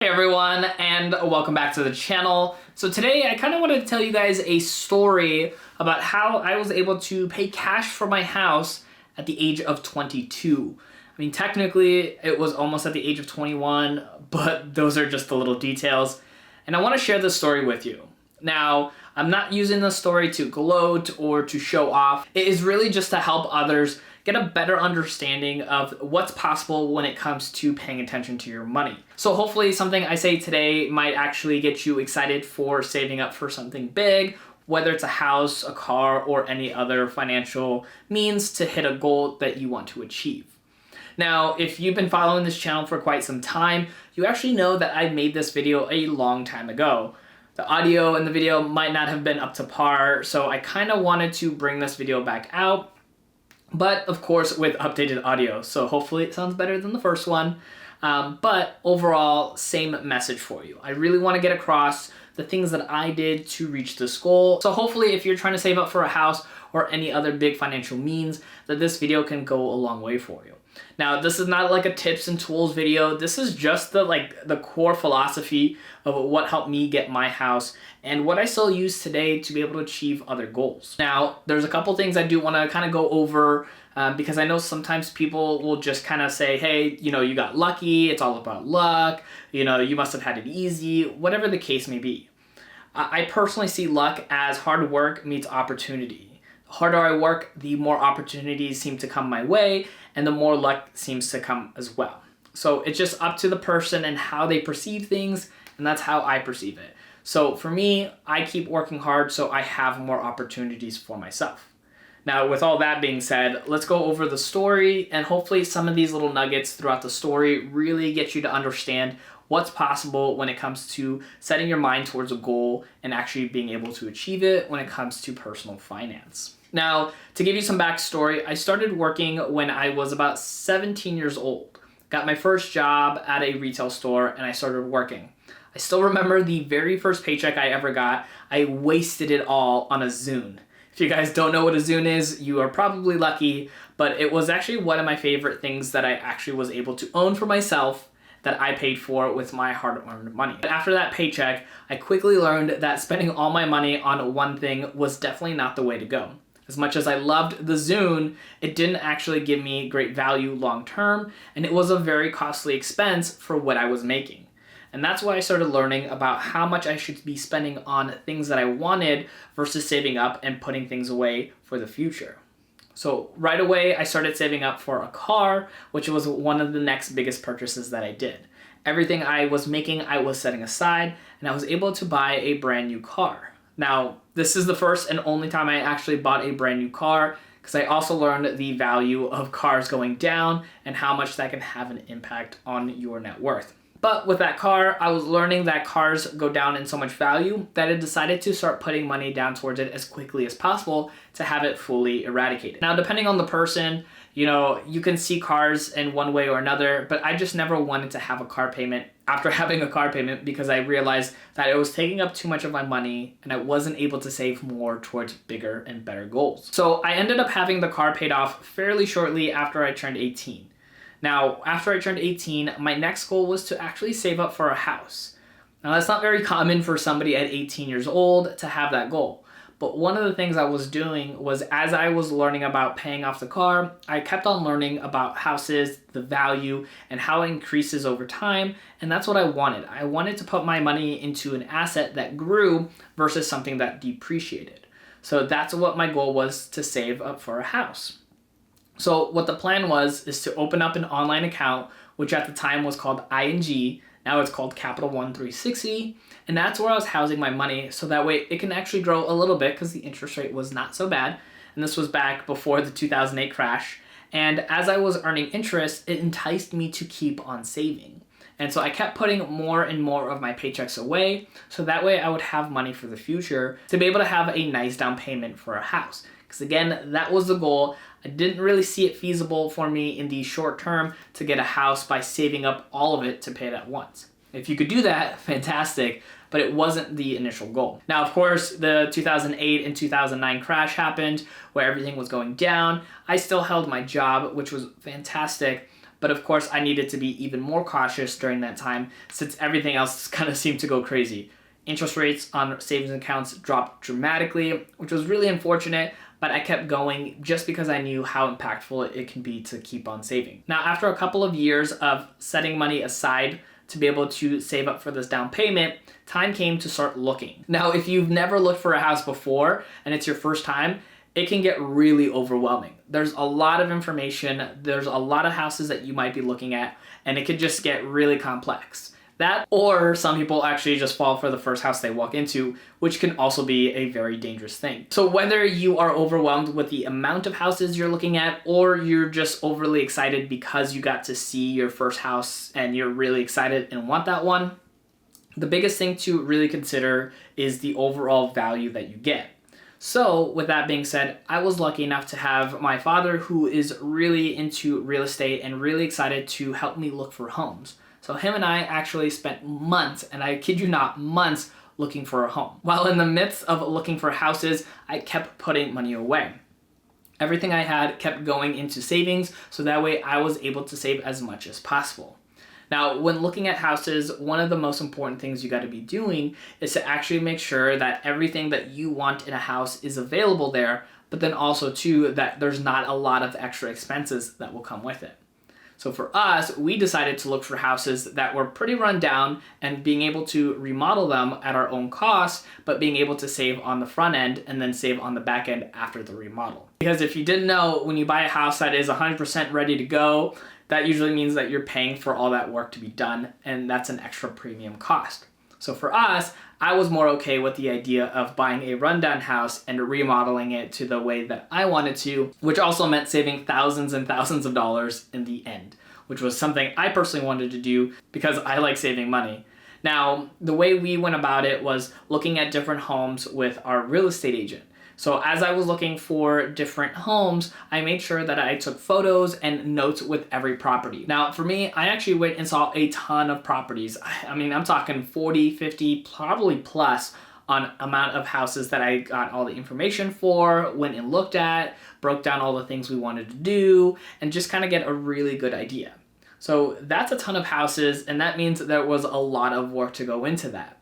Hey everyone, and welcome back to the channel. So today I kind of wanted to tell you guys a story about how I was able to pay cash for my house at the age of 22. I mean, technically it was almost at the age of 21, but those are just the little details. And I want to share this story with you. Now, I'm not using this story to gloat or to show off. It is really just to help others get a better understanding of what's possible when it comes to paying attention to your money. So hopefully something I say today might actually get you excited for saving up for something big, whether it's a house, a car, or any other financial means to hit a goal that you want to achieve. Now, if you've been following this channel for quite some time, you actually know that I made this video a long time ago. The audio in the video might not have been up to par, so I kind of wanted to bring this video back out, but of course with updated audio. So hopefully it sounds better than the first one. But overall, same message for you. I really want to get across the things that I did to reach this goal. So hopefully if you're trying to save up for a house or any other big financial means, that this video can go a long way for you. Now, this is not like a tips and tools video. This is just the core philosophy of what helped me get my house and what I still use today to be able to achieve other goals. Now, there's a couple things I do want to kind of go over because I know sometimes people will just kind of say, hey, you got lucky. It's all about luck. You must have had it easy, whatever the case may be. I personally see luck as hard work meets opportunity. The harder I work, the more opportunities seem to come my way, and the more luck seems to come as well. So it's just up to the person and how they perceive things, and that's how I perceive it. So for me, I keep working hard so I have more opportunities for myself. Now, with all that being said, let's go over the story, and hopefully some of these little nuggets throughout the story really get you to understand what's possible when it comes to setting your mind towards a goal and actually being able to achieve it when it comes to personal finance. Now, to give you some backstory, I started working when I was about 17 years old. Got my first job at a retail store and I started working. I still remember the very first paycheck I ever got. I wasted it all on a Zune. If you guys don't know what a Zune is, you are probably lucky, but it was actually one of my favorite things that I actually was able to own for myself that I paid for with my hard-earned money. But after that paycheck, I quickly learned that spending all my money on one thing was definitely not the way to go. As much as I loved the Zune, it didn't actually give me great value long term, and it was a very costly expense for what I was making. And that's why I started learning about how much I should be spending on things that I wanted versus saving up and putting things away for the future. So right away, I started saving up for a car, which was one of the next biggest purchases that I did. Everything I was making, I was setting aside, and I was able to buy a brand new car. Now, this is the first and only time I actually bought a brand new car because I also learned the value of cars going down and how much that can have an impact on your net worth. But with that car, I was learning that cars go down in so much value that I decided to start putting money down towards it as quickly as possible to have it fully eradicated. Now, depending on the person, you can see cars in one way or another, but I just never wanted to have a car payment after having a car payment because I realized that it was taking up too much of my money and I wasn't able to save more towards bigger and better goals. So I ended up having the car paid off fairly shortly after I turned 18. Now, after I turned 18, my next goal was to actually save up for a house. Now, that's not very common for somebody at 18 years old to have that goal. But one of the things I was doing was as I was learning about paying off the car, I kept on learning about houses, the value, and how it increases over time. And that's what I wanted. I wanted to put my money into an asset that grew versus something that depreciated. So that's what my goal was, to save up for a house. So what the plan was is to open up an online account, which at the time was called ING. Now it's called Capital One 360. And that's where I was housing my money. So that way it can actually grow a little bit because the interest rate was not so bad. And this was back before the 2008 crash. And as I was earning interest, it enticed me to keep on saving. And so I kept putting more and more of my paychecks away. So that way I would have money for the future to be able to have a nice down payment for a house. Because again, that was the goal. I didn't really see it feasible for me in the short term to get a house by saving up all of it to pay it at once. If you could do that, fantastic, but it wasn't the initial goal. Now, of course, the 2008 and 2009 crash happened where everything was going down. I still held my job, which was fantastic, But of course, I needed to be even more cautious during that time since everything else kind of seemed to go crazy. Interest rates on savings accounts dropped dramatically, which was really unfortunate, but I kept going just because I knew how impactful it can be to keep on saving. Now, after a couple of years of setting money aside to be able to save up for this down payment, time came to start looking. Now, if you've never looked for a house before and it's your first time, it can get really overwhelming. There's a lot of information, there's a lot of houses that you might be looking at, and it could just get really complex. That, or some people actually just fall for the first house they walk into, which can also be a very dangerous thing. So whether you are overwhelmed with the amount of houses you're looking at, or you're just overly excited because you got to see your first house and you're really excited and want that one, the biggest thing to really consider is the overall value that you get. So with that being said, I was lucky enough to have my father, who is really into real estate and really excited to help me look for homes. So him and I actually spent months, and I kid you not, months looking for a home. While in the midst of looking for houses, I kept putting money away. Everything I had kept going into savings, so that way I was able to save as much as possible. Now, when looking at houses, one of the most important things you got to be doing is to actually make sure that everything that you want in a house is available there, but then also too, that there's not a lot of extra expenses that will come with it. So for us, we decided to look for houses that were pretty run down and being able to remodel them at our own cost, but being able to save on the front end and then save on the back end after the remodel. Because if you didn't know, when you buy a house that is 100% ready to go, that usually means that you're paying for all that work to be done, and that's an extra premium cost. So for us, I was more okay with the idea of buying a rundown house and remodeling it to the way that I wanted to, which also meant saving thousands and thousands of dollars in the end, which was something I personally wanted to do because I like saving money. Now, the way we went about it was looking at different homes with our real estate agent. So as I was looking for different homes, I made sure that I took photos and notes with every property. Now, for me, I actually went and saw a ton of properties. I mean, I'm talking 40, 50, probably plus on amount of houses that I got all the information for, went and looked at, broke down all the things we wanted to do, and just kind of get a really good idea. So that's a ton of houses, and that means that there was a lot of work to go into that.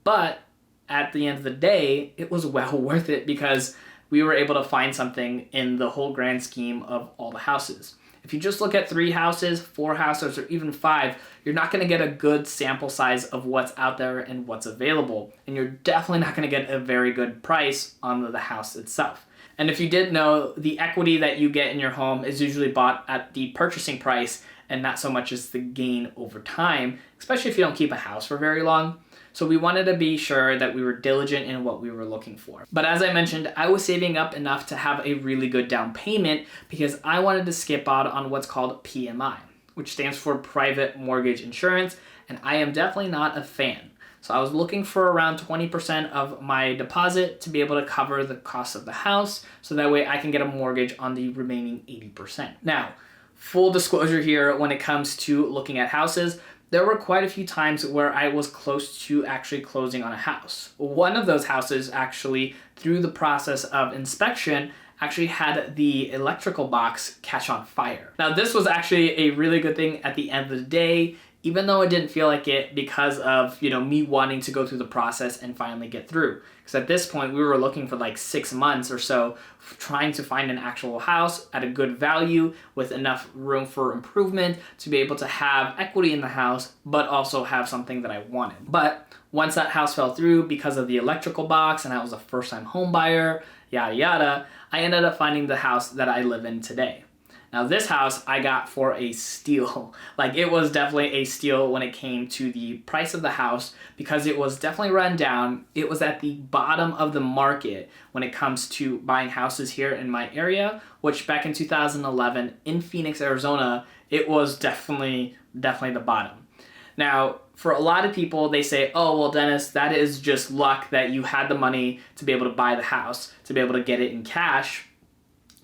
But at the end of the day, it was well worth it because we were able to find something in the whole grand scheme of all the houses. If you just look at 3 houses, 4 houses, or even 5, you're not going to get a good sample size of what's out there and what's available. And you're definitely not going to get a very good price on the house itself. And if you didn't know, the equity that you get in your home is usually bought at the purchasing price and not so much as the gain over time, especially if you don't keep a house for very long. So we wanted to be sure that we were diligent in what we were looking for. But as I mentioned, I was saving up enough to have a really good down payment because I wanted to skip out on what's called PMI, which stands for Private Mortgage Insurance, and I am definitely not a fan. So I was looking for around 20% of my deposit to be able to cover the cost of the house, so that way I can get a mortgage on the remaining 80%. Now, full disclosure here, when it comes to looking at houses, there were quite a few times where I was close to actually closing on a house. One of those houses actually, through the process of inspection, actually had the electrical box catch on fire. Now, this was actually a really good thing at the end of the day, even though it didn't feel like it because of, me wanting to go through the process and finally get through. Because at this point, we were looking for like 6 months or so, trying to find an actual house at a good value with enough room for improvement to be able to have equity in the house, but also have something that I wanted. But once that house fell through because of the electrical box and I was a first-time home buyer, yada yada, I ended up finding the house that I live in today. Now this house I got for a steal. Like, it was definitely a steal when it came to the price of the house because it was definitely run down. It was at the bottom of the market when it comes to buying houses here in my area, which back in 2011 in Phoenix, Arizona, it was definitely the bottom. Now, for a lot of people, they say, oh, well, Dennis, that is just luck that you had the money to be able to buy the house, to be able to get it in cash.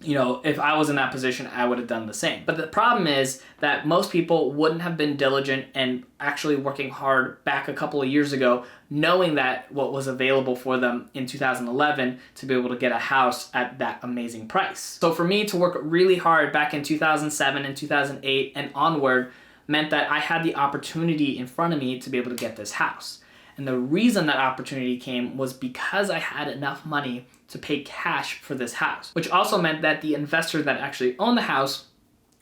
if I was in that position, I would have done the same. But the problem is that most people wouldn't have been diligent and actually working hard back a couple of years ago, knowing that what was available for them in 2011 to be able to get a house at that amazing price. So for me to work really hard back in 2007 and 2008 and onward meant that I had the opportunity in front of me to be able to get this house. And the reason that opportunity came was because I had enough money to pay cash for this house, which also meant that the investor that actually owned the house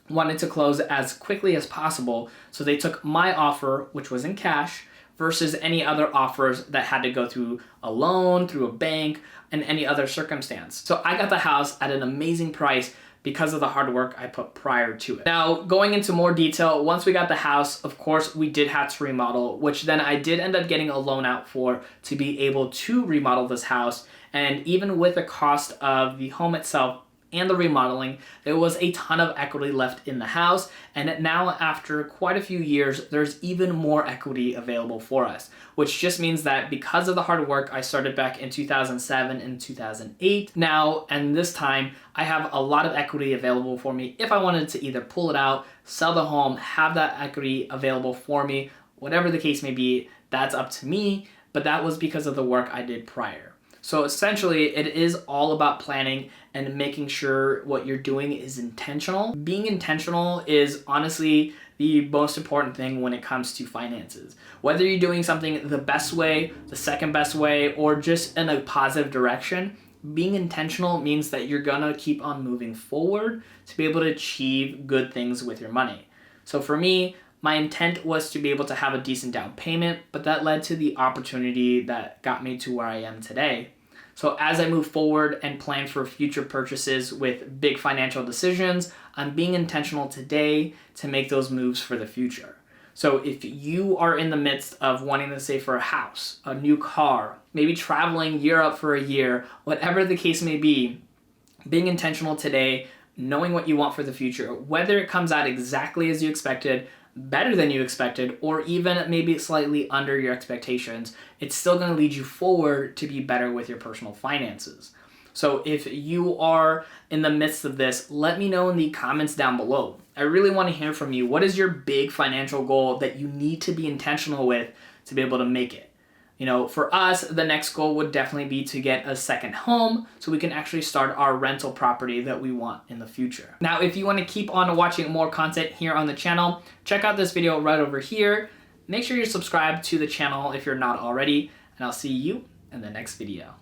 wanted to close as quickly as possible. So they took my offer, which was in cash, versus any other offers that had to go through a loan, through a bank, and any other circumstance. So I got the house at an amazing price because of the hard work I put prior to it. Now, going into more detail, once we got the house, of course, we did have to remodel, which then I did end up getting a loan out for to be able to remodel this house. And even with the cost of the home itself and the remodeling, there was a ton of equity left in the house. And now, after quite a few years, there's even more equity available for us, which just means that because of the hard work I started back in 2007 and 2008, now and this time, I have a lot of equity available for me if I wanted to either pull it out, sell the home, have that equity available for me, whatever the case may be, that's up to me, but that was because of the work I did prior. So essentially, it is all about planning and making sure what you're doing is intentional. Being intentional is honestly the most important thing when it comes to finances. Whether you're doing something the best way, the second best way, or just in a positive direction, being intentional means that you're gonna keep on moving forward to be able to achieve good things with your money. So for me, my intent was to be able to have a decent down payment, but that led to the opportunity that got me to where I am today. So as I move forward and plan for future purchases with big financial decisions, I'm being intentional today to make those moves for the future. So if you are in the midst of wanting to save for a house, a new car, maybe traveling Europe for a year, whatever the case may be, being intentional today, knowing what you want for the future, whether it comes out exactly as you expected, better than you expected, or even maybe slightly under your expectations, it's still going to lead you forward to be better with your personal finances. So if you are in the midst of this, let me know in the comments down below. I really want to hear from you. What is your big financial goal that you need to be intentional with to be able to make it? For us, the next goal would definitely be to get a second home so we can actually start our rental property that we want in the future. Now, if you want to keep on watching more content here on the channel, check out this video right over here. Make sure you're subscribed to the channel if you're not already, and I'll see you in the next video.